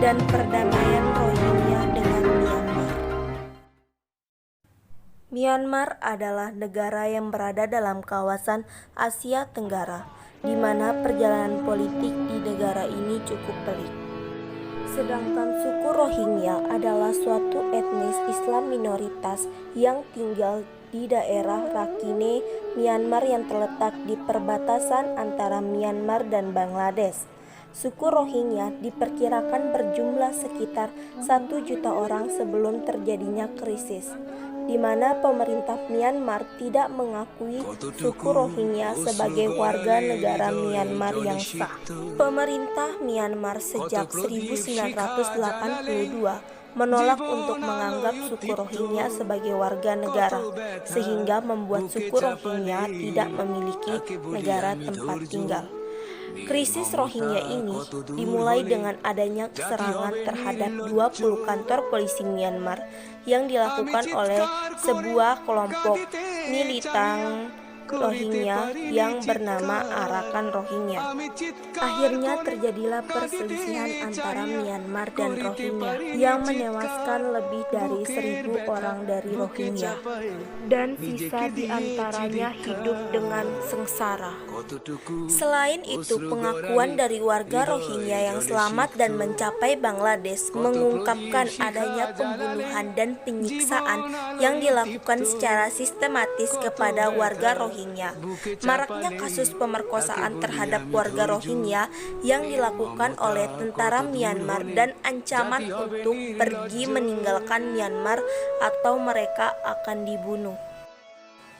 dan perdamaian Rohingya dengan Myanmar. Myanmar adalah negara yang berada dalam kawasan Asia Tenggara, di mana perjalanan politik di negara ini cukup pelik. Sedangkan suku Rohingya adalah suatu etnis Islam minoritas yang tinggal di daerah Rakhine, Myanmar yang terletak di perbatasan antara Myanmar dan Bangladesh. Suku Rohingya diperkirakan berjumlah sekitar 1 juta orang sebelum terjadinya krisis, di mana pemerintah Myanmar tidak mengakui suku Rohingya sebagai warga negara Myanmar yang sah. Pemerintah Myanmar sejak 1982 menolak untuk menganggap suku Rohingya sebagai warga negara, sehingga membuat suku Rohingya tidak memiliki negara tempat tinggal. Krisis Rohingya ini dimulai dengan adanya serangan terhadap 20 kantor polisi Myanmar yang dilakukan oleh sebuah kelompok militan Rohingya yang bernama Arakan Rohingya. Akhirnya terjadilah perselisihan antara Myanmar dan Rohingya yang menewaskan lebih dari 1.000 orang dari Rohingya, dan sisa di antaranya hidup dengan sengsara. Selain itu, pengakuan dari warga Rohingya yang selamat dan mencapai Bangladesh mengungkapkan adanya pembunuhan dan penyiksaan yang dilakukan secara sistematis kepada warga Rohingya. Maraknya kasus pemerkosaan terhadap warga Rohingya yang dilakukan oleh tentara Myanmar dan ancaman untuk pergi meninggalkan Myanmar atau mereka akan dibunuh.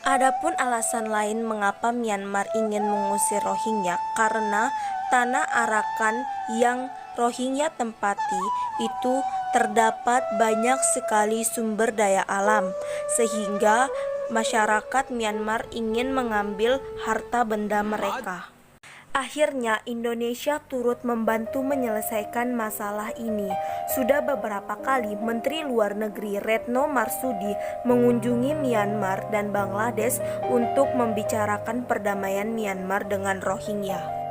Adapun alasan lain mengapa Myanmar ingin mengusir Rohingya karena tanah Arakan yang Rohingya tempati itu terdapat banyak sekali sumber daya alam, sehingga masyarakat Myanmar ingin mengambil harta benda mereka. Akhirnya Indonesia turut membantu menyelesaikan masalah ini. Sudah beberapa kali Menteri Luar Negeri Retno Marsudi mengunjungi Myanmar dan Bangladesh untuk membicarakan perdamaian Myanmar dengan Rohingya.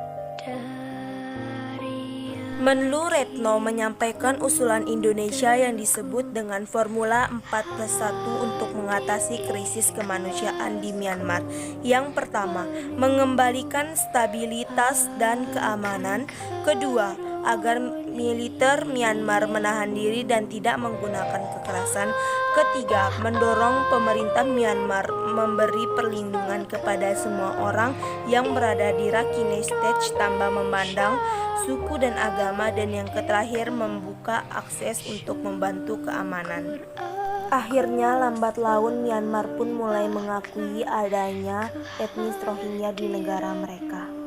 Menlu Retno menyampaikan usulan Indonesia yang disebut dengan Formula 4+1 untuk mengatasi krisis kemanusiaan di Myanmar. Yang pertama, mengembalikan stabilitas dan keamanan. Kedua, agar militer Myanmar menahan diri dan tidak menggunakan kekerasan. Ketiga, mendorong pemerintah Myanmar memberi perlindungan kepada semua orang yang berada di Rakhine State tanpa memandang suku dan agama, dan yang terakhir membuka akses untuk membantu keamanan. Akhirnya lambat laun Myanmar pun mulai mengakui adanya etnis Rohingya di negara mereka.